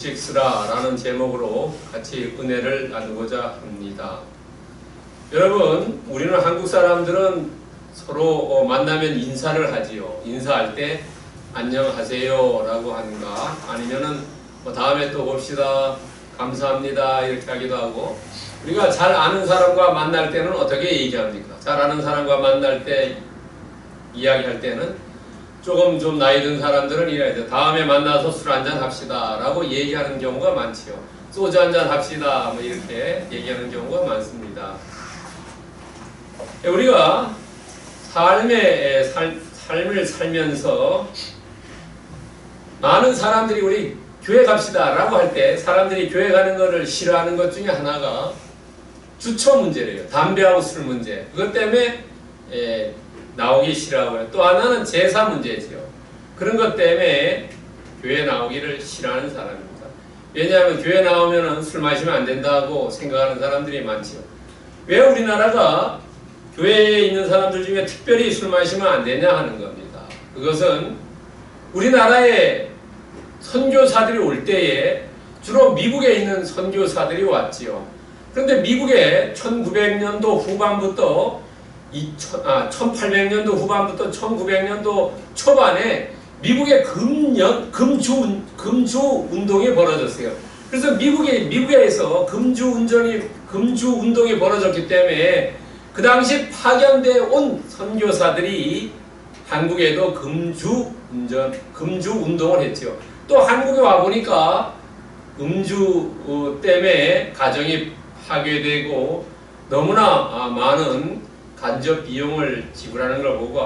식스라라는 제목으로 같이 은혜를 나누고자 합니다. 여러분, 우리는 한국 사람들은 서로 만나면 인사를 하지요. 인사할 때 안녕하세요 라고 하는가, 아니면은 다음에 또 봅시다, 감사합니다 이렇게 하기도 하고, 우리가 잘 아는 사람과 만날 때는 어떻게 얘기합니까? 잘 아는 사람과 만날 때 이야기할 때는 좀 나이 든 사람들은 이래야 다음에 만나서 술 한잔 합시다 라고 얘기하는 경우가 많지요. 소주 한잔 합시다 뭐 이렇게 얘기하는 경우가 많습니다. 우리가 삶을 살면서 많은 사람들이 우리 교회 갑시다 라고 할 때 사람들이 교회 가는 것을 싫어하는 것 중에 하나가 주초 문제래요. 담배하고 술 문제. 그것 때문에 나오기 싫어하고요. 또 하나는 제사 문제지요. 그런 것 때문에 교회 나오기를 싫어하는 사람입니다. 왜냐하면 교회 나오면 술 마시면 안 된다고 생각하는 사람들이 많지요. 왜 우리나라가 교회에 있는 사람들 중에 특별히 술 마시면 안 되냐 하는 겁니다. 그것은 우리나라에 선교사들이 올 때에 주로 미국에 있는 선교사들이 왔지요. 그런데 미국에 1900년도 후반부터 1800년도 후반부터 1900년도 초반에 미국의 금주 운동이 벌어졌어요. 그래서 미국에서 금주 운동이 벌어졌기 때문에 그 당시 파견돼 온 선교사들이 한국에도 금주 운동을 했죠. 또 한국에 와 보니까 음주 때문에 가정이 파괴되고 너무나 많은 간접 비용을 지불하는 걸 보고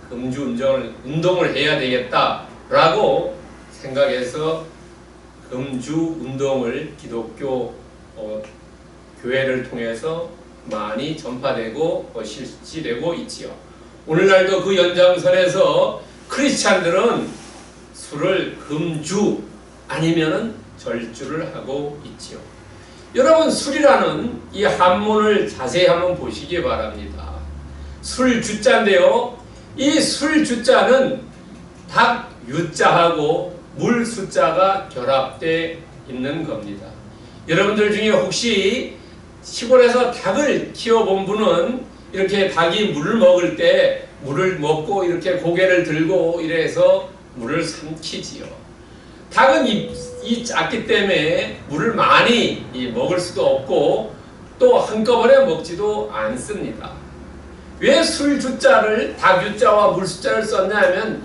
금주 운동을 해야 되겠다라고 생각해서 금주 운동을 기독교 교회를 통해서 많이 전파되고 실시되고 있지요. 오늘날도 그 연장선에서 크리스찬들은 술을 금주 아니면은 절주를 하고 있지요. 여러분, 술이라는 이 한문을 자세히 한번 보시기 바랍니다. 술 주자인데요. 이 술 주자는 닭 유자하고 물 숫자가 결합되어 있는 겁니다. 여러분들 중에 혹시 시골에서 닭을 키워본 분은 이렇게 닭이 물을 먹을 때 물을 먹고 이렇게 고개를 들고 이래서 물을 삼키지요. 닭은 이 작기 때문에 물을 많이 먹을 수도 없고 또 한꺼번에 먹지도 않습니다. 왜 술 주자를 닭 유자와 물 숫자를 썼냐 하면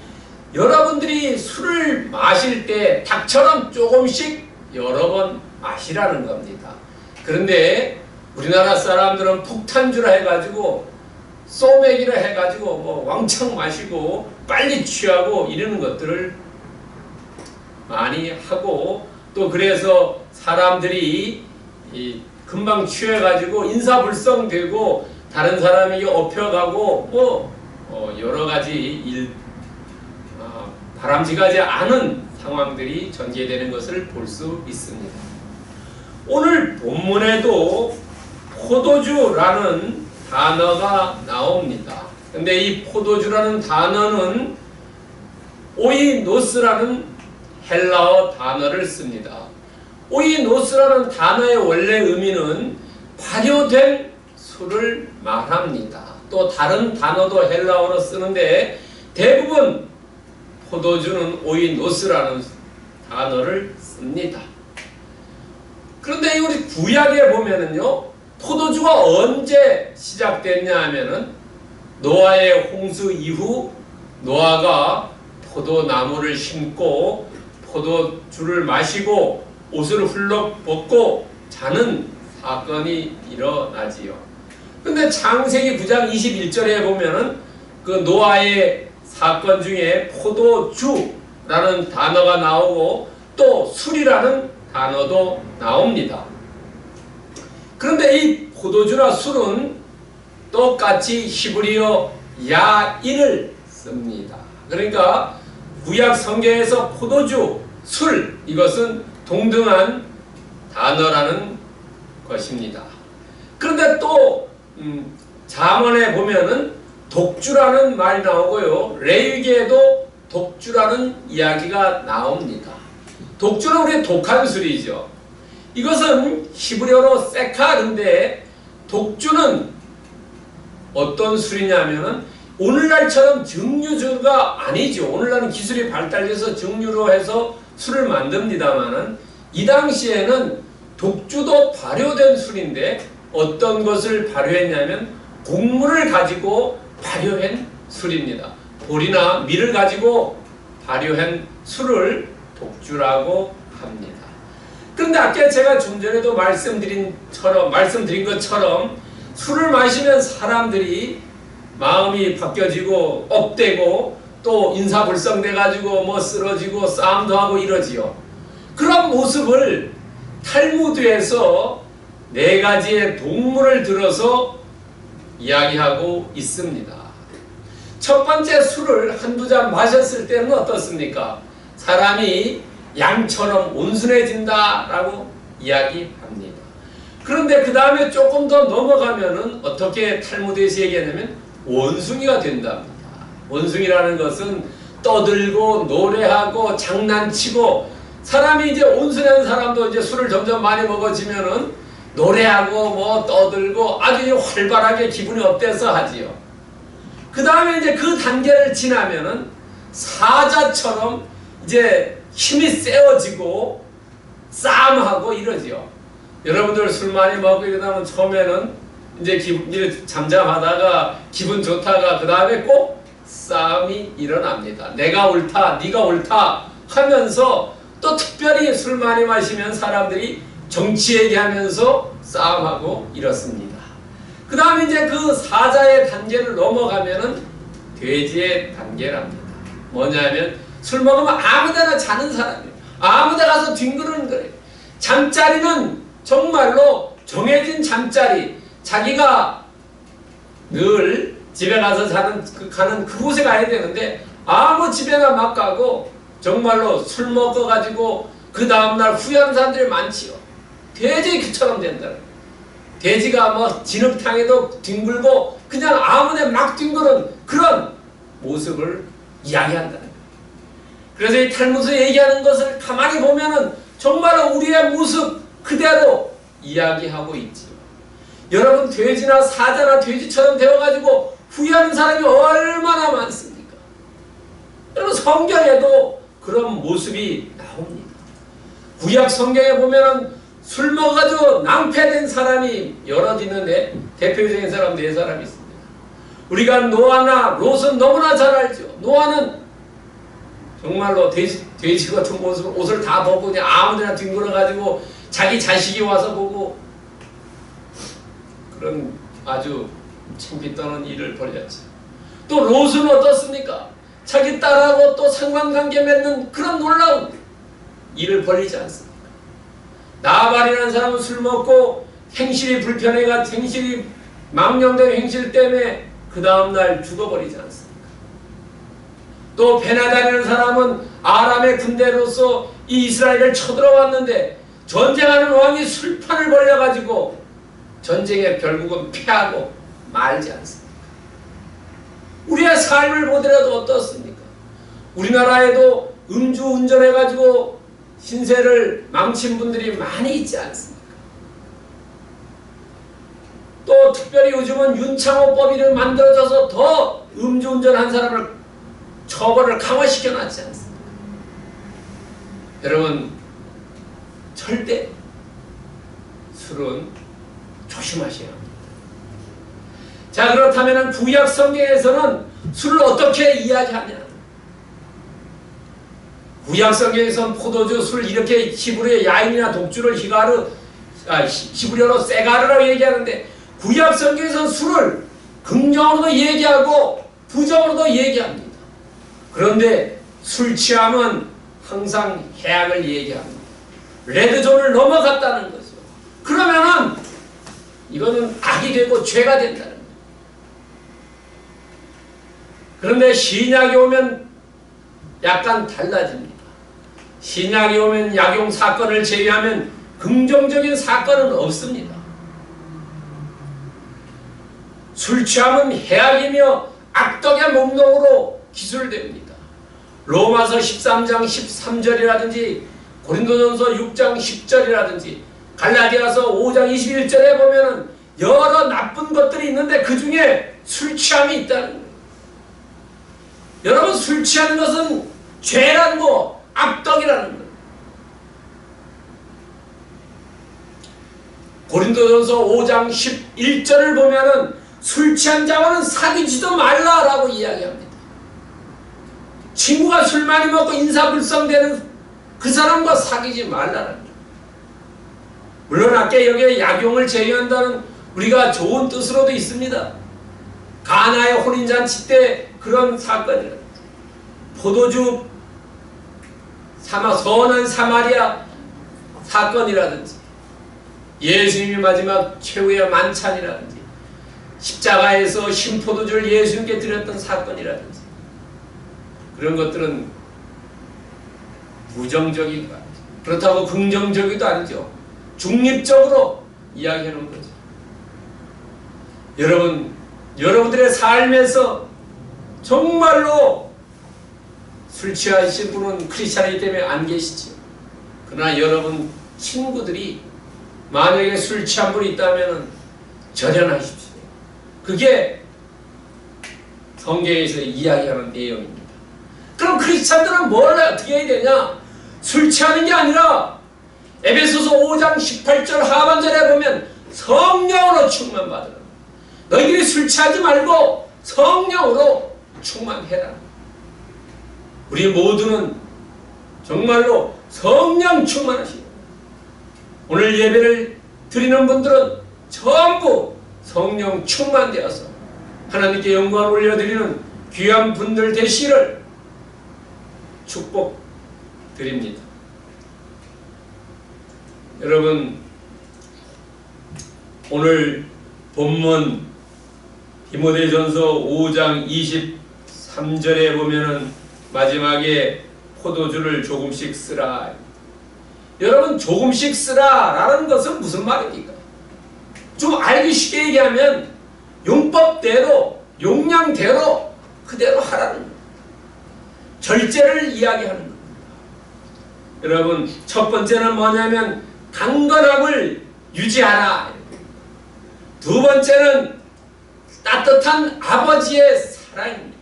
여러분들이 술을 마실 때 닭처럼 조금씩 여러 번 마시라는 겁니다. 그런데 우리나라 사람들은 폭탄주라 해가지고 소맥이라 해가지고 왕창 마시고 빨리 취하고 이러는 것들을 많이 하고, 또 그래서 사람들이 금방 취해가지고 인사불성되고 다른 사람에게 업혀가고 여러 가지 바람직하지 않은 상황들이 전개되는 것을 볼 수 있습니다. 오늘 본문에도 포도주라는 단어가 나옵니다. 근데 이 포도주라는 단어는 오이노스라는 헬라어 단어를 씁니다. 오이노스라는 단어의 원래 의미는 발효된 술을 말합니다. 또 다른 단어도 헬라어로 쓰는데 대부분 포도주는 오이노스라는 단어를 씁니다. 그런데 우리 구약에 보면은요, 포도주가 언제 시작됐냐 하면은 노아의 홍수 이후 노아가 포도나무를 심고 포도주를 마시고 옷을 훌렁 벗고 자는 사건이 일어나지요. 근데 창세기 9장 21절에 보면은 그 노아의 사건 중에 포도주라는 단어가 나오고 또 술이라는 단어도 나옵니다. 그런데 이 포도주나 술은 똑같이 히브리어 야인을 씁니다. 그러니까 구약 성경에서 포도주, 술, 이것은 동등한 단어라는 것입니다. 그런데 또 잠언에 보면은 독주라는 말이 나오고요, 레위기에도 독주라는 이야기가 나옵니다. 독주는 우리의 독한 술이죠. 이것은 히브리어로 세카르인데 독주는 어떤 술이냐면은 오늘날처럼 증류주가 아니죠. 오늘날은 기술이 발달돼서 증류로 해서 술을 만듭니다만은 이 당시에는 독주도 발효된 술인데 어떤 것을 발효했냐면 곡물을 가지고 발효한 술입니다. 보리나 밀을 가지고 발효한 술을 독주라고 합니다. 그런데 아까 제가 좀 전에도 말씀드린 것처럼 술을 마시면 사람들이 마음이 바뀌어지고 업되고 또 인사불성돼 가지고 뭐 쓰러지고 싸움도 하고 이러지요. 그런 모습을 탈무드에서 4가지의 동물을 들어서 이야기하고 있습니다. 첫 번째, 술을 한두 잔 마셨을 때는 어떻습니까? 사람이 양처럼 온순해진다라고 이야기합니다. 그런데 그 다음에 조금 더 넘어가면은 어떻게 탈무드에서 얘기하냐면 원숭이가 된답니다. 원숭이라는 것은 떠들고 노래하고 장난치고, 사람이 이제 온순한 사람도 이제 술을 점점 많이 먹어지면은 노래하고 뭐 떠들고 아주 활발하게 기분이 업돼서 하지요. 그 다음에 이제 그 단계를 지나면은 사자처럼 이제 힘이 세워지고 싸움하고 이러지요. 여러분들 술 많이 먹고 이러다 처음에는 이제 잠잠하다가 기분 좋다가 그 다음에 꼭 싸움이 일어납니다. 내가 옳다, 네가 옳다 하면서, 또 특별히 술 많이 마시면 사람들이 정치 얘기하면서 싸움하고 이렇습니다. 그 다음에 이제 그 사자의 단계를 넘어가면은 돼지의 단계랍니다. 뭐냐면 술 먹으면 아무데나 자는 사람이에요. 아무데 가서 뒹구르는 거예요. 잠자리는 정말로 정해진 잠자리, 자기가 늘 집에 가서 가는 그곳에 가야 되는데 아무 집에나 막 가고 정말로 술 먹어가지고 그 다음날 후회하는 사람들이 많지요. 돼지처럼 된다는 거예요. 돼지가 뭐 진흙탕에도 뒹굴고 그냥 아무데 막 뒹구는 그런 모습을 이야기한다는 거예요. 그래서 이 탈무드에 얘기하는 것을 가만히 보면은 정말로 우리의 모습 그대로 이야기하고 있지요. 여러분, 돼지나 사자나 돼지처럼 되어가지고 후회하는 사람이 얼마나 많습니까? 여러분, 성경에도 그런 모습이 나옵니다. 구약 성경에 보면은 술 먹어가지고 낭패된 사람이 여럿 있는데 대표적인 사람 4사람이 있습니다. 우리가 노아나 롯은 너무나 잘 알죠. 노아는 정말로 돼지 같은 모습을 옷을 다 벗고 그냥 아무데나 뒹굴어가지고 자기 자식이 와서 보고 그런 아주 창피 떠는 일을 벌였죠. 또 롯은 어떻습니까? 자기 딸하고 또 상관관계 맺는 그런 놀라운 일을 벌이지 않습니까? 나발이라는 사람은 술 먹고 행실이 불편해가지고 행실이 망령된 행실 때문에 그 다음날 죽어버리지 않습니까? 또 베나단이라는 사람은 아람의 군대로서 이 이스라엘을 쳐들어왔는데 전쟁하는 왕이 술판을 벌려가지고 전쟁에 결국은 패하고 말지 않습니까? 우리의 삶을 보더라도 어떻습니까? 우리나라에도 음주운전해가지고 신세를 망친 분들이 많이 있지 않습니까? 또 특별히 요즘은 윤창호법이 만들어져서 더 음주운전한 사람을 처벌을 강화시켜 놨지 않습니까? 여러분, 절대 술은 조심하셔야 합니다. 자, 그렇다면 구약 성경에서는 술을 어떻게 이야기하냐? 구약 성경에서는 포도주, 술 이렇게 히브리어 야인이나 독주를 히브리어로 세가르라고 얘기하는데 구약 성경에서는 술을 긍정으로도 얘기하고 부정으로도 얘기합니다. 그런데 술 취함은 항상 해악을 얘기합니다. 레드존을 넘어갔다는 거죠. 그러면은 이거는 악이 되고 죄가 된다는 거예요. 그런데 신약이 오면 약간 달라집니다. 신약이 오면 약용 사건을 제외하면 긍정적인 사건은 없습니다. 술 취함은 해악이며 악덕의 목록으로 기술됩니다. 로마서 13장 13절이라든지 고린도전서 6장 10절이라든지 갈라디아서 5장 21절에 보면은 여러 나쁜 것들이 있는데 그 중에 술 취함이 있다는 거예요. 여러분, 술 취하는 것은 죄라는 거, 악덕이라는 거예요. 고린도전서 5장 11절을 보면은 술 취한 자와는 사귀지도 말라라고 이야기합니다. 친구가 술 많이 먹고 인사불성되는 그 사람과 사귀지 말라는 거예요. 물론 아까 여기에 약용을 제외한다는 우리가 좋은 뜻으로도 있습니다. 가나의 혼인잔치 때 그런 사건이라 포도주 선한 사마리아 사건이라든지 예수님이 마지막 최후의 만찬이라든지 십자가에서 신포도주를 예수님께 드렸던 사건이라든지 그런 것들은 부정적인 것 같아요. 그렇다고 긍정적이도 아니죠. 중립적으로 이야기하는 거죠. 여러분들의 삶에서 정말로 술 취하신 분은 크리스찬이기 때문에 안 계시죠. 그러나 여러분 친구들이 만약에 술 취한 분이 있다면 절연하십시오. 그게 성경에서 이야기하는 내용입니다. 그럼 크리스찬들은 뭘 어떻게 해야 되냐? 술 취하는 게 아니라 에베소서 5장 18절 하반절에 보면 성령으로 충만받으라. 너희들이 술 취하지 말고 성령으로 충만해라. 우리 모두는 정말로 성령 충만하시고 오늘 예배를 드리는 분들은 전부 성령 충만되어서 하나님께 영광을 올려드리는 귀한 분들 되시기를 축복드립니다. 여러분, 오늘 본문 디모데전서 5장 23절에 보면은 마지막에 포도주를 조금씩 쓰라. 여러분, 조금씩 쓰라 라는 것은 무슨 말입니까? 좀 알기 쉽게 얘기하면 용법대로 용량대로 그대로 하라는 거예요. 절제를 이야기하는 겁니다. 여러분, 첫 번째는 뭐냐면 강건함을 유지하라. 두 번째는 따뜻한 아버지의 사랑입니다.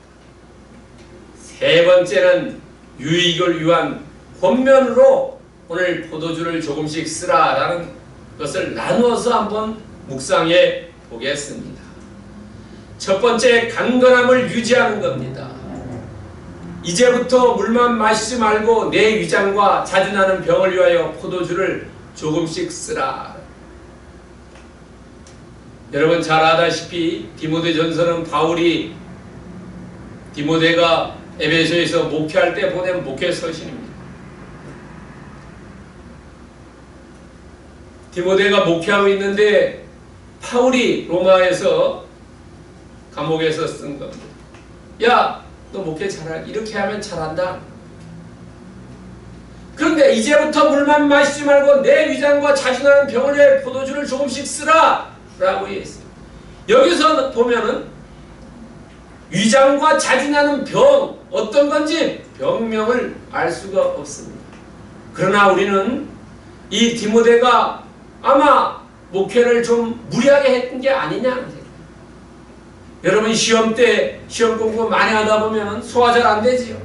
세 번째는 유익을 위한 권면으로 오늘 포도주를 조금씩 쓰라라는 것을 나누어서 한번 묵상해 보겠습니다. 첫 번째, 강건함을 유지하는 겁니다. 이제부터 물만 마시지 말고 내 위장과 자주 나는 병을 위하여 포도주를 조금씩 쓰라. 여러분 잘 아다시피 디모데전서는 바울이 디모데가 에베소에서 목회할 때 보낸 목회 서신입니다. 디모데가 목회하고 있는데 바울이 로마에서 감옥에서 쓴 겁니다. 야, 너 목회 잘하, 이렇게 하면 잘한다. 그런데 이제부터 물만 마시지 말고 내 위장과 자신하는 병을 위해 포도주를 조금씩 쓰라 라고 했어요. 여기서 보면은 위장과 자진하는 병, 어떤 건지 병명을 알 수가 없습니다. 그러나 우리는 이 디모데가 아마 목회를 좀 무리하게 했던 게 아니냐. 여러분 시험 때 시험 공부 많이 하다 보면 소화 잘 안 되지요.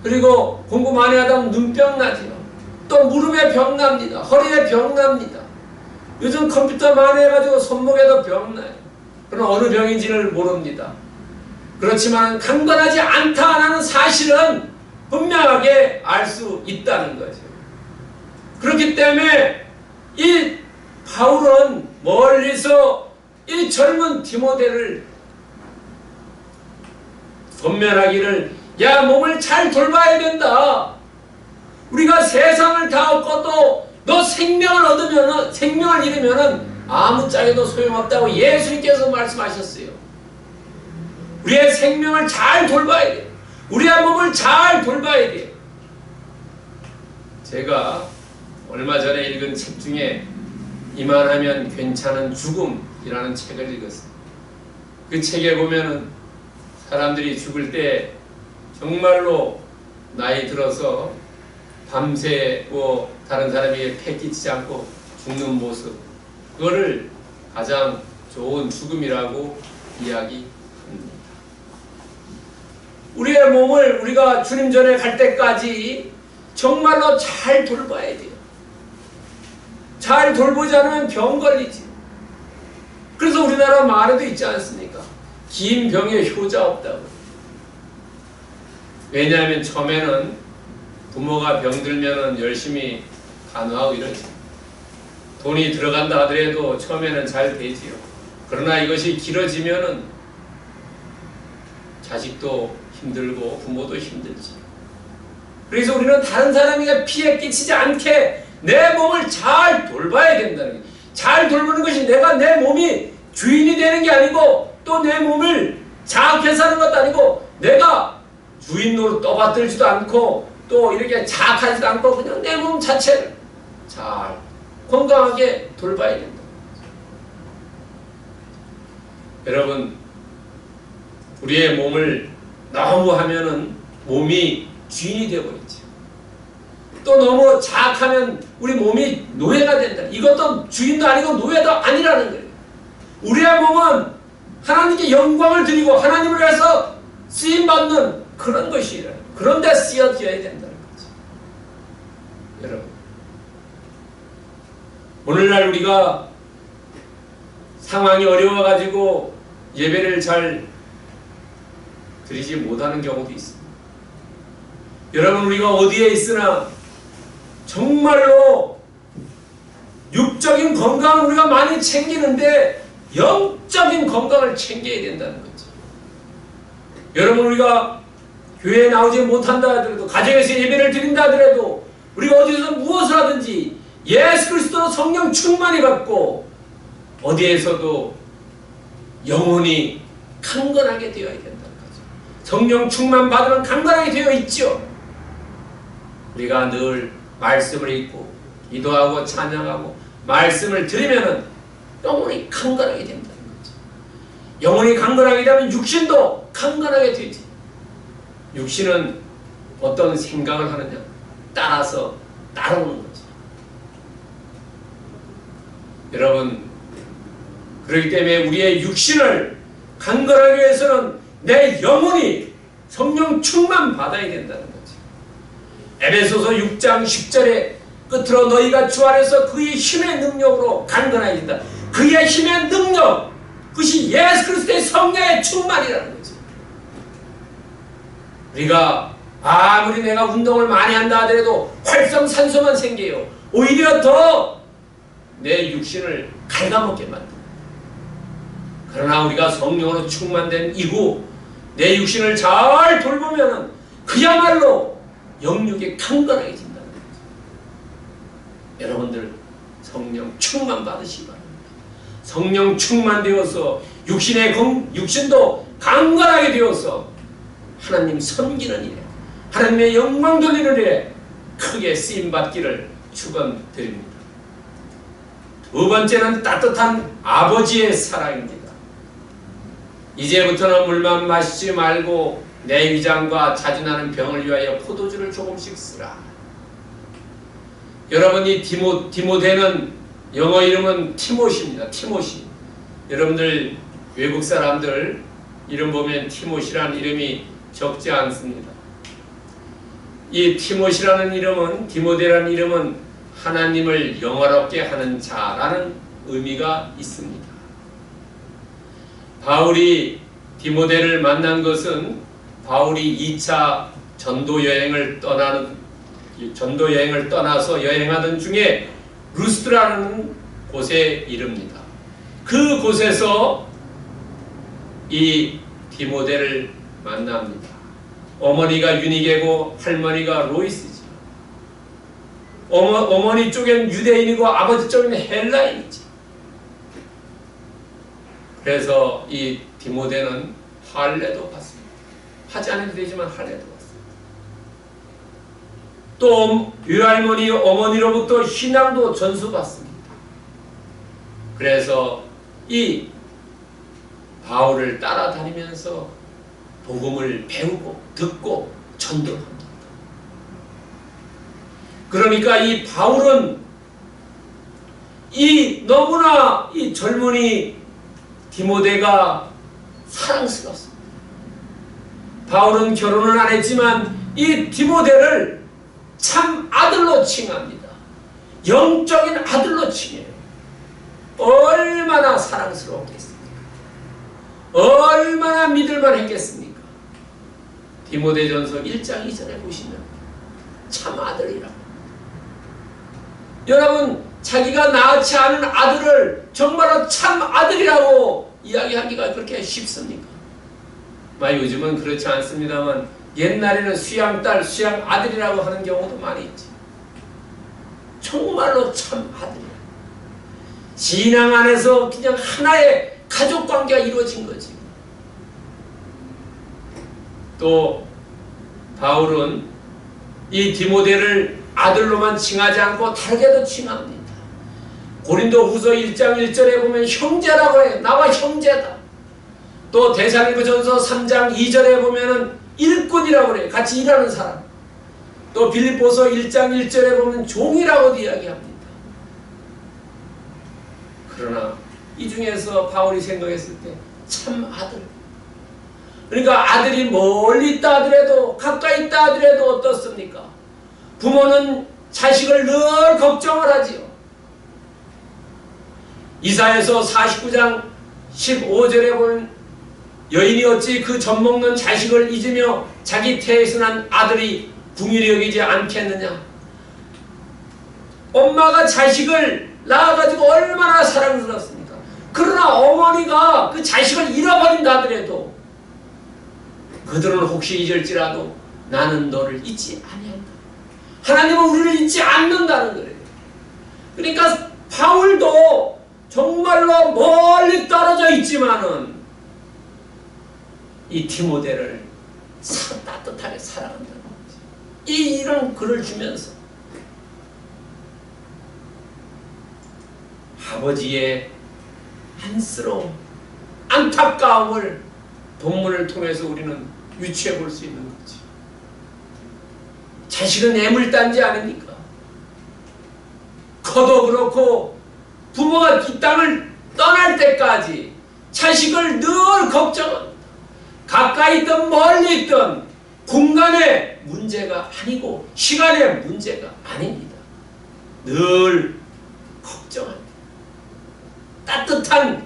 그리고 공부 많이 하다 보면 눈병 나지요. 또 무릎에 병 납니다. 허리에 병 납니다. 요즘 컴퓨터 많이 해가지고 손목에도 병 나요. 그럼 어느 병인지를 모릅니다. 그렇지만 강건하지 않다는 사실은 분명하게 알 수 있다는 거죠. 그렇기 때문에 이 바울은 멀리서 이 젊은 디모데를 권면하기를, 야, 몸을 잘 돌봐야 된다. 우리가 세상을 다 얻고도 너 생명을 얻으면, 생명을 잃으면 아무짝에도 소용없다고 예수님께서 말씀하셨어요. 우리의 생명을 잘 돌봐야 돼요. 우리의 몸을 잘 돌봐야 돼요. 제가 얼마 전에 읽은 책 중에 이만하면 괜찮은 죽음이라는 책을 읽었어요. 그 책에 보면은 사람들이 죽을 때 정말로 나이 들어서 밤새 다른 사람에게 패기치지 않고 죽는 모습, 그거를 가장 좋은 죽음이라고 이야기합니다. 우리의 몸을 우리가 주님 전에 갈 때까지 정말로 잘 돌봐야 돼요. 잘 돌보지 않으면 병 걸리지. 그래서 우리나라 말에도 있지 않습니까? 긴 병에 효자 없다고. 왜냐하면 처음에는 부모가 병들면 열심히 간호하고 이러지. 돈이 들어간다 하더라도 처음에는 잘 되지요. 그러나 이것이 길어지면은 자식도 힘들고 부모도 힘들지. 그래서 우리는 다른 사람에게 피해 끼치지 않게 내 몸을 잘 돌봐야 된다는 거예요. 잘 돌보는 것이 내가 내 몸이 주인이 되는 게 아니고 또 내 몸을 자학해서 하는 것도 아니고 내가 주인 노릇 떠받들지도 않고 또 이렇게 자학하지도 않고 그냥 내 몸 자체를 잘 건강하게 돌봐야 된다. 여러분, 우리의 몸을 너무 하면은 몸이 주인이 되어버리죠. 또 너무 자학하면 우리 몸이 노예가 된다. 이것도 주인도 아니고 노예도 아니라는 거예요. 우리의 몸은 하나님께 영광을 드리고 하나님을 위해서 쓰임받는 그런 것이라. 그런데 쓰여져야 된다는 거죠. 여러분, 오늘날 우리가 상황이 어려워가지고 예배를 잘 드리지 못하는 경우도 있습니다. 여러분, 우리가 어디에 있으나 정말로 육적인 건강을 우리가 많이 챙기는데 영적인 건강을 챙겨야 된다는 거죠. 여러분, 우리가 교회에 나오지 못한다 하더라도 가정에서 예배를 드린다 하더라도 우리가 어디서 무엇을 하든지 예수 그리스도 성령 충만히 받고 어디에서도 영혼이 강건하게 되어야 된다는 거죠. 성령 충만 받으면 강건하게 되어 있죠. 우리가 늘 말씀을 읽고 기도하고 찬양하고 말씀을 들으면 영혼이 강건하게 된다는 거죠. 영혼이 강건하게 되면 육신도 강건하게 되지. 육신은 어떤 생각을 하느냐 따라서 따라오는 거죠. 여러분, 그렇기 때문에 우리의 육신을 강건하기 위해서는 내 영혼이 성령 충만 받아야 된다는 거죠. 에베소서 6장 10절에 끝으로 너희가 주 안에서 그의 힘의 능력으로 강건해야 된다. 그의 힘의 능력, 그것이 예수 그리스도의 성령의 충만이라는 거죠. 우리가 아무리 내가 운동을 많이 한다 하더라도 활성산소만 생겨요. 오히려 더 내 육신을 갉아먹게 만듭니다. 그러나 우리가 성령으로 충만된 이후 내 육신을 잘 돌보면 그야말로 영육이 강건하게 진다는 거죠. 여러분들 성령 충만 받으시기 바랍니다. 성령 충만되어서 육신도 강건하게 되어서 하나님 섬기는 일에 하나님의 영광 돌리는 일에 크게 쓰임받기를 축원드립니다. 두 번째는 따뜻한 아버지의 사랑입니다. 이제부터는 물만 마시지 말고 내 위장과 자주 나는 병을 위하여 포도주를 조금씩 쓰라. 여러분, 이 디모데는 영어 이름은 티모시입니다. 티모시. 여러분들 외국 사람들 이름 보면 티모시라는 이름이 적지 않습니다. 이 티모시라는 이름은, 디모데라는 이름은 하나님을 영화롭게 하는 자라는 의미가 있습니다. 바울이 디모데를 만난 것은 바울이 2차 전도 여행을 떠나서 여행하던 중에 루스드라는 곳에 이릅니다. 그 곳에서 이 디모데를 만납니다. 어머니가 유니게고 할머니가 로이스지. 어머니 쪽엔 유대인이고 아버지 쪽엔 헬라인이지. 그래서 이 디모데는 할례도 받습니다. 하지 않아도 되지만 할례도 받습니다. 또 유할머니 어머니로부터 신앙도 전수받습니다. 그래서 이 바울을 따라다니면서 복음을 배우고 듣고 전도합니다. 그러니까 이 바울은 이 너무나 이 젊은이 디모데가 사랑스럽습니다. 바울은 결혼은 안 했지만 이 디모데를 참 아들로 칭합니다. 영적인 아들로 칭해요. 얼마나 사랑스러웠겠습니까? 얼마나 믿을만 했겠습니까? 디모데전서 1장 2절에 보시면 참 아들이라고. 여러분, 자기가 낳지 않은 아들을 정말로 참 아들이라고 이야기하기가 그렇게 쉽습니까? 요즘은 그렇지 않습니다만 옛날에는 수양딸, 수양아들이라고 하는 경우도 많이 있지. 정말로 참 아들이야. 신앙 안에서 그냥 하나의 가족관계가 이루어진 거지. 또 바울은 이 디모데를 아들로만 칭하지 않고 다르게도 칭합니다. 고린도후서 1장 1절에 보면 형제라고 해요. 나와 형제다. 또 데살로니가전서 3장 2절에 보면은 일꾼이라고 그래요. 같이 일하는 사람. 또 빌립보서 1장 1절에 보면 종이라고도 이야기합니다. 그러나 이 중에서 바울이 생각했을 때 참 아들. 그러니까 아들이 멀리 있다 하더라도 가까이 있다 하더라도 어떻습니까? 부모는 자식을 늘 걱정을 하지요. 이사야서 49장 15절에 보면 여인이 어찌 그 젖먹는 자식을 잊으며 자기 태에서 난 아들이 궁일이 여기지 않겠느냐. 엄마가 자식을 낳아가지고 얼마나 사랑스럽습니까? 그러나 어머니가 그 자식을 잃어버린다 하더라도 그들은 혹시 잊을지라도 나는 너를 잊지 아니한다. 하나님은 우리를 잊지 않는다는 거예요. 그러니까 바울도 정말로 멀리 떨어져 있지만은 이 디모데를 따뜻하게 사랑한다는 거지. 이런 글을 주면서 아버지의 안쓰러움, 안타까움을 본문을 통해서 우리는 유추해 볼 수 있는 거지. 자식은 애물단지 아닙니까? 커도 그렇고 부모가 이 땅을 떠날 때까지 자식을 늘 걱정합니다. 가까이 있든 멀리 있든 공간의 문제가 아니고 시간의 문제가 아닙니다. 늘 걱정합니다. 따뜻한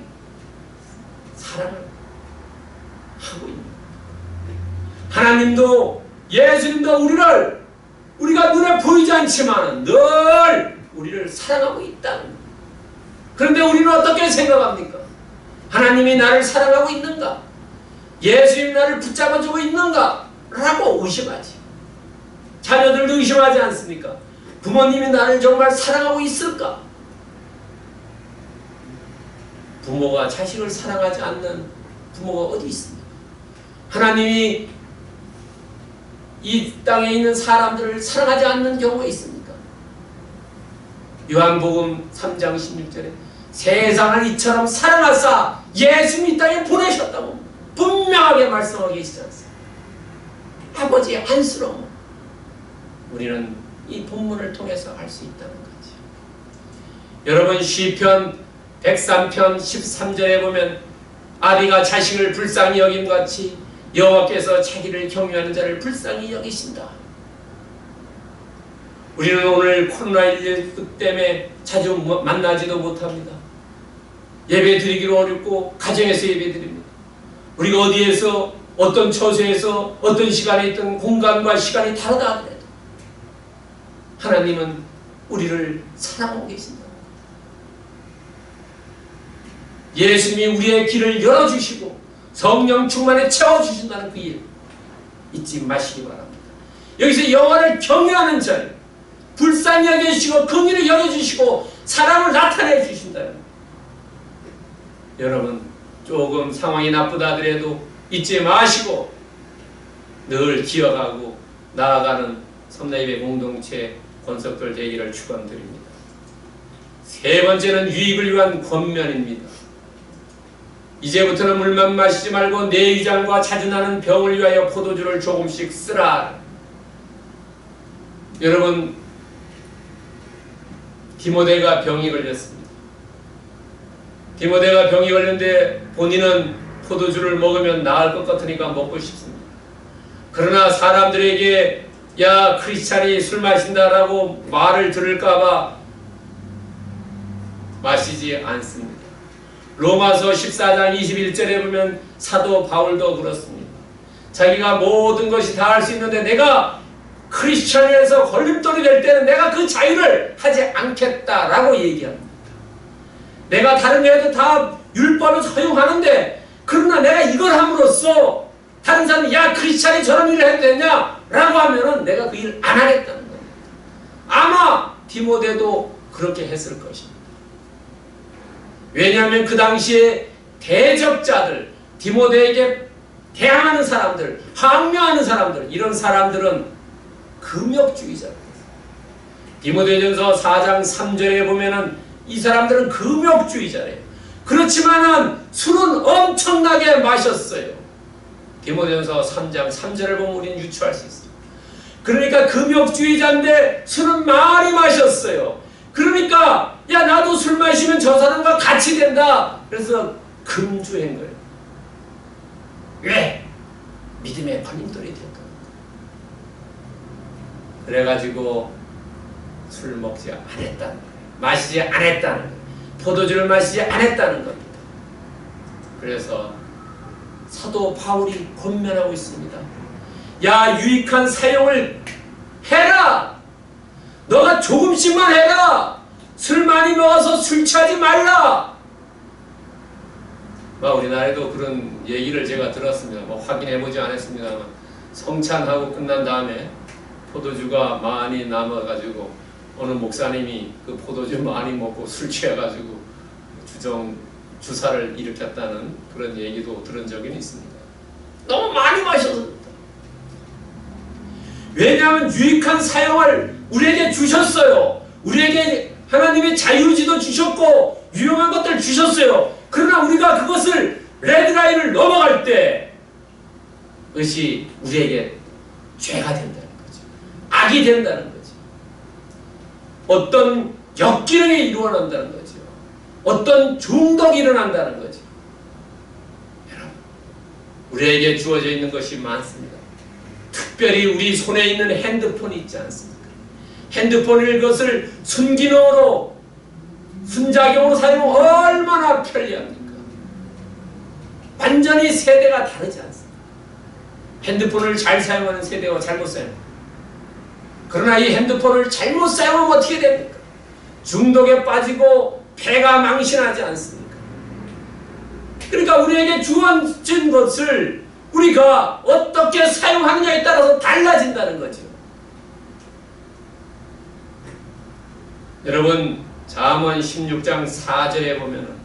사랑을 하고 있는 겁니다. 하나님도 예수님도 우리가 눈에 보이지 않지만 늘 우리를 사랑하고 있다는 겁니다. 그런데 우리는 어떻게 생각합니까? 하나님이 나를 사랑하고 있는가? 예수님이 나를 붙잡아주고 있는가? 라고 의심하지. 자녀들도 의심하지 않습니까? 부모님이 나를 정말 사랑하고 있을까? 부모가 자식을 사랑하지 않는 부모가 어디 있습니까? 하나님이 이 땅에 있는 사람들을 사랑하지 않는 경우가 있습니까? 요한복음 3장 16절에 세상을 이처럼 사랑하사 예수님이 이 땅에 보내셨다고 분명하게 말씀하고 계시지 않습니까? 아버지의 안쓰러움 우리는 이 본문을 통해서 알 수 있다는 거죠. 여러분 시편 103편 13절에 보면 아비가 자식을 불쌍히 여김같이 여호와께서 자기를 경외하는 자를 불쌍히 여기신다. 우리는 오늘 코로나19 때문에 자주 만나지도 못합니다. 예배 드리기로 어렵고 가정에서 예배 드립니다. 우리가 어디에서 어떤 처소에서 어떤 시간에 있든 공간과 시간이 다르다 하더라도 하나님은 우리를 사랑하고 계신다. 예수님이 우리의 길을 열어주시고 성령 충만에 채워주신다는 그 일 잊지 마시기 바랍니다. 여기서 여호와를 경외하는 자를 불쌍히 여겨주시고 긍휼히 여겨주시고 사랑을 나타내 주신다. 여러분 조금 상황이 나쁘다 하더라도 잊지 마시고 늘 기억하고 나아가는 섬나이배 공동체 권석들 되기를 축원드립니다. 세 번째는 유익을 위한 권면입니다. 이제부터는 물만 마시지 말고 내 위장과 자주 나는 병을 위하여 포도주를 조금씩 쓰라. 여러분 디모데가 병이 걸렸습니다. 디모데가 병이 걸렸는데 본인은 포도주를 먹으면 나을 것 같으니까 먹고 싶습니다. 그러나 사람들에게 야 크리스찬이 술 마신다라고 말을 들을까봐 마시지 않습니다. 로마서 14장 21절에 보면 사도 바울도 그렇습니다. 자기가 모든 것이 다 할 수 있는데 내가 크리스천에서 걸림돌이 될 때는 내가 그 자유를 하지 않겠다라고 얘기합니다. 내가 다른 애도 다 율법을 허용하는데 그러나 내가 이걸 함으로써 다른 사람이 야 크리스천이 저런 일을 해도 되냐? 라고 하면은 내가 그 일을 안 하겠다는 겁니다. 아마 디모데도 그렇게 했을 것입니다. 왜냐하면 그 당시에 대적자들, 디모데에게 대항하는 사람들, 항명하는 사람들, 이런 사람들은 금욕주의자입니다. 디모데전서 4장 3절에 보면은 이 사람들은 금욕주의자래요. 그렇지만은 술은 엄청나게 마셨어요. 디모데전서 3장 3절을 보면 우리는 유추할 수 있어요. 그러니까 금욕주의자인데 술은 많이 마셨어요. 그러니까 야 나도 술 마시면 저 사람과 같이 된다. 그래서 금주한 거예요. 왜? 믿음의 걸림돌이 될까? 그래가지고 술 먹지 않았다는 거예요. 마시지 않았다는 거예요. 포도주를 마시지 않았다는 겁니다. 그래서 사도 바울이 권면하고 있습니다. 야 유익한 사용을 해라. 너가 조금씩만 해라. 술 많이 먹어서 술 취하지 말라. 우리나라에도 그런 얘기를 제가 들었습니다. 확인해보지 않았습니다만 성찬하고 끝난 다음에 포도주가 많이 남아가지고 어느 목사님이 그 포도주 많이 먹고 술 취해가지고 주사를 일으켰다는 그런 얘기도 들은 적이 있습니다. 너무 많이 마셔서. 왜냐하면 유익한 사용을 우리에게 주셨어요. 우리에게 하나님의 자유의지도 주셨고 유용한 것들 주셨어요. 그러나 우리가 그것을 레드라인을 넘어갈 때 그것이 우리에게 죄가 된다는 거죠. 악이 된다는 거죠. 어떤 역기능이 일어난다는 거죠. 어떤 중독이 일어난다는 거죠. 여러분, 우리에게 주어져 있는 것이 많습니다. 특별히 우리 손에 있는 핸드폰이 있지 않습니까? 핸드폰을 그것을 순기능으로 순작용으로 사용하면 얼마나 편리합니까? 완전히 세대가 다르지 않습니까? 핸드폰을 잘 사용하는 세대와 잘못 사용. 그러나 이 핸드폰을 잘못 사용하면 어떻게 됩니까? 중독에 빠지고 폐가 망신하지 않습니까? 그러니까 우리에게 주어진 것을 우리가 어떻게 사용하느냐에 따라서 달라진다는 거죠. 여러분 잠언 16장 4절에 보면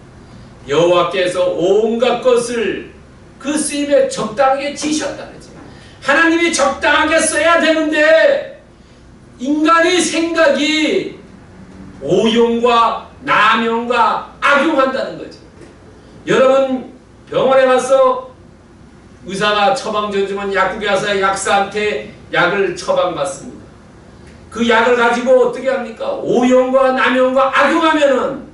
여호와께서 온갖 것을 그 쓰임에 적당하게 지셨다 그러죠. 하나님이 적당하게 써야 되는데 인간의 생각이 오용과 남용과 악용한다는 거죠. 여러분 병원에 가서 의사가 처방전 주면 약국에 가서 약사한테 약을 처방받습니다. 그 약을 가지고 어떻게 합니까? 오용과 남용과 악용하면은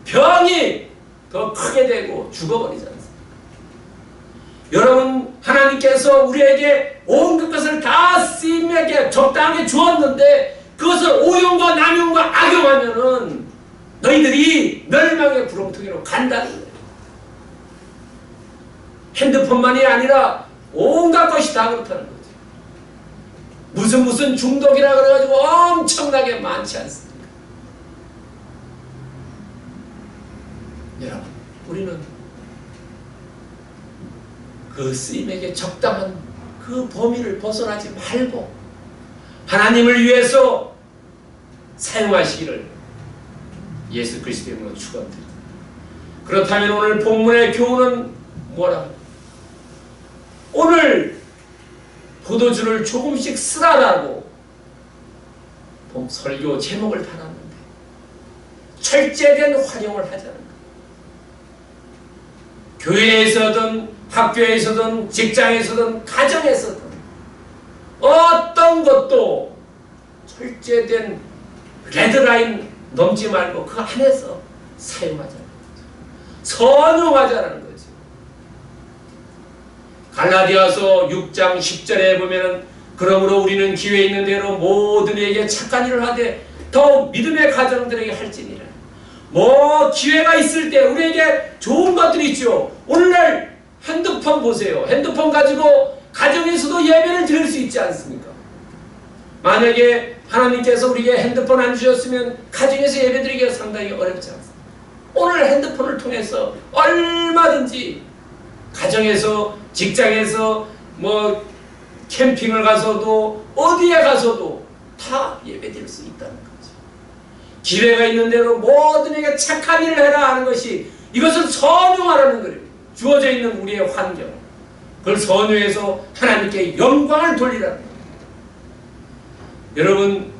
병이 더 크게 되고 죽어버리지 않습니까? 여러분 하나님께서 우리에게 온갖 것을 다 쓰임에게 적당하게 주었는데 그것을 오용과 남용과 악용하면은 너희들이 멸망의 구렁텅이로 간다는 거예요. 핸드폰만이 아니라 온갖 것이 다 그렇다는 거죠. 무슨 중독이라 그래가지고 엄청나게 많지 않습니까? 여러분, 우리는 그 쓰임에게 적당한 그 범위를 벗어나지 말고 하나님을 위해서 사용하시기를 예수 그리스도의 이름으로 축원드립니다. 그렇다면 오늘 본문의 교훈은 뭐라고? 오늘 포도주를 조금씩 쓰라라고 설교 제목을 달았는데 철제된 활용을 하자는 거예요. 교회에서든 학교에서든 직장에서든 가정에서든 어떤 것도 철제된 레드라인 넘지 말고 그 안에서 사용하자는 거죠. 선용하자는 거죠. 갈라디아서 6장 10절에 보면은 그러므로 우리는 기회 있는 대로 모든 이에게 착한 일을 하되 더욱 믿음의 가정들에게 할지니라. 뭐 기회가 있을 때 우리에게 좋은 것들이 있죠. 오늘날 핸드폰 보세요. 핸드폰 가지고 가정에서도 예배를 드릴 수 있지 않습니까? 만약에 하나님께서 우리에게 핸드폰 안 주셨으면 가정에서 예배 드리기가 상당히 어렵지 않습니까? 오늘 핸드폰을 통해서 얼마든지 가정에서, 직장에서, 뭐 캠핑을 가서도 어디에 가서도 다 예배 드릴 수 있다는 거죠. 기회가 있는 대로 모든 이에게 착한 일을 해라 하는 것이, 이것은 선용하라는 거예요. 주어져 있는 우리의 환경, 그걸 선용해서 하나님께 영광을 돌리라는 거예요. 여러분,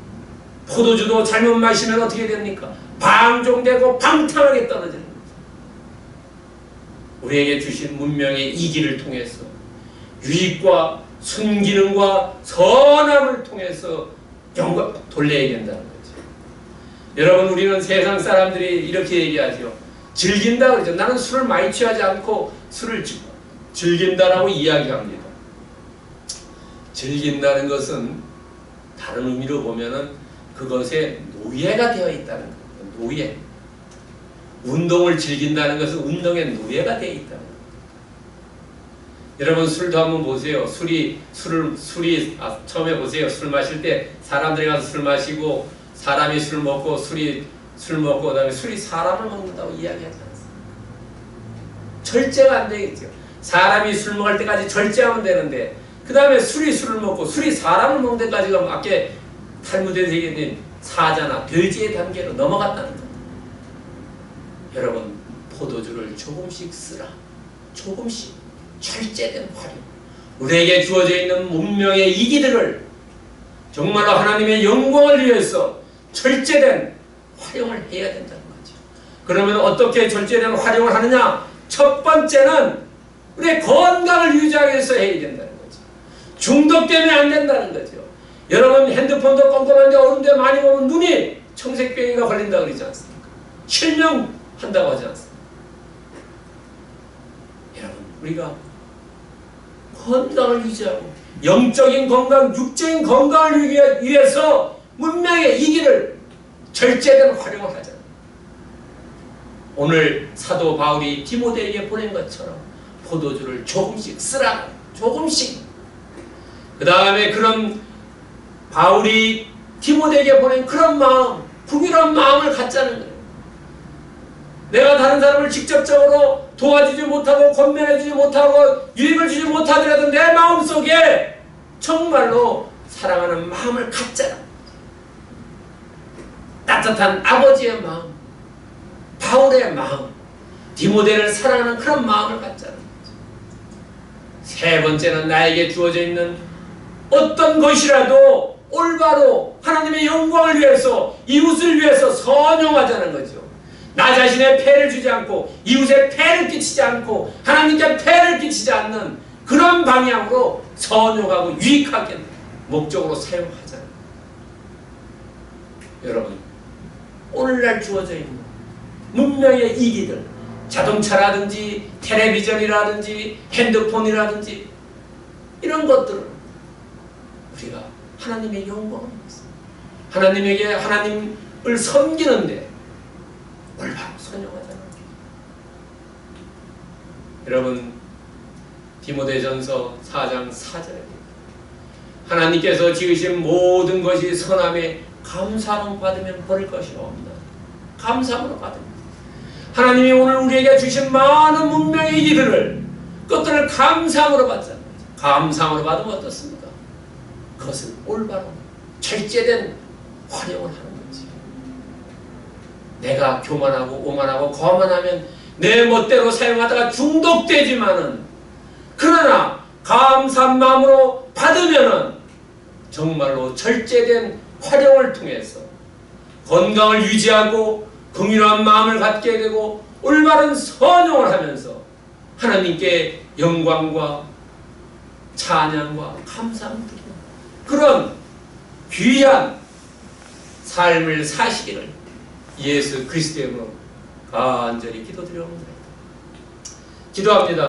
포도주도 잘못 마시면 어떻게 됩니까? 방종되고 방탕하게 떨어지는 거죠. 우리에게 주신 문명의 이기를 통해서 유익과 순기능과 선함을 통해서 영광 돌려야 된다는 거죠. 여러분, 우리는 세상 사람들이 이렇게 얘기하죠. 즐긴다 그러죠. 나는 술을 많이 취하지 않고 술을 즐긴다라고 이야기합니다. 즐긴다는 것은 다른 의미로 보면은 그것에 노예가 되어 있다는 거예요. 노예. 운동을 즐긴다는 것은 운동에 노예가 되어 있다는 거예요. 여러분, 술도 한번 보세요. 처음에 보세요. 술 마실 때 사람들이 가서 술 마시고 사람이 술 먹고 술 먹고 그다음에 술이 사람을 먹는다고 이야기하지 않습니까? 절제가 안 되겠죠. 사람이 술 먹을 때까지 절제하면 되는데 그 다음에 술을 먹고 술이 사람을 먹는 데까지 가면 아까 탈무드에서 얘기했던 사자나 돼지의 단계로 넘어갔다는 겁니다. 여러분, 포도주를 조금씩 쓰라. 조금씩 절제된 활용. 우리에게 주어져 있는 문명의 이기들을 정말로 하나님의 영광을 위해서 절제된 활용을 해야 된다는 거죠. 그러면 어떻게 절제된 활용을 하느냐? 첫 번째는 우리의 건강을 유지하기 위해서 해야 된다는 거죠. 중독되면 안 된다는 거죠. 여러분, 핸드폰도 꼼꼼한데 어른데 많이 보면 눈이 청색병이가 걸린다고 그러지 않습니까? 실명한다고 하지 않습니까? 여러분, 우리가 건강을 유지하고 영적인 건강, 육적인 건강을 위해서 문명의 이기를 절제된 활용을 하자. 오늘 사도 바울이 디모데에게 보낸 것처럼 포도주를 조금씩 쓰라. 조금씩. 그 다음에 그런 바울이 디모데에게 보낸 그런 마음, 풍요로운 마음을 갖자는 거예요. 내가 다른 사람을 직접적으로 도와주지 못하고 권면해주지 못하고 유익을 주지 못하더라도 내 마음속에 정말로 사랑하는 마음을 갖자라. 따뜻한 아버지의 마음, 바울의 마음, 디모데를 사랑하는 그런 마음을 갖자는 거죠. 세 번째는 나에게 주어져 있는 어떤 것이라도 올바로 하나님의 영광을 위해서, 이웃을 위해서 선용하자는 거죠. 나 자신의 폐를 주지 않고 이웃의 폐를 끼치지 않고 하나님께 폐를 끼치지 않는 그런 방향으로 선용하고 유익하게 목적으로 사용하자는 거예요. 여러분, 오늘날 주어져 있는 문명의 이기들, 자동차라든지 텔레비전이라든지 핸드폰이라든지 이런 것들은 우리가 하나님의 영광을 위해서 하나님에게 하나님을 섬기는데 올바로 선용하자는 거예요. 여러분, 디모데전서 4장 4절에 하나님께서 지으신 모든 것이 선함에 감사함을 받으면 버릴 것이 없나. 감사함으로 받습니다. 하나님이 오늘 우리에게 주신 많은 문명의 이기들을 그것들을 감사함으로 받잖아요. 감사함으로 받으면 어떻습니까? 그것을 올바로 절제된 활용을 하는 거지. 내가 교만하고 오만하고 거만하면 내 멋대로 사용하다가 중독되지만은, 그러나 감사한 마음으로 받으면은 정말로 절제된 활용을 통해서 건강을 유지하고 긍휼한 마음을 갖게 되고 올바른 선용을 하면서 하나님께 영광과 찬양과 감사함을 드리는 그런 귀한 삶을 사시기를 예수 그리스도의 이름으로 간절히 기도드려옵니다. 기도합니다.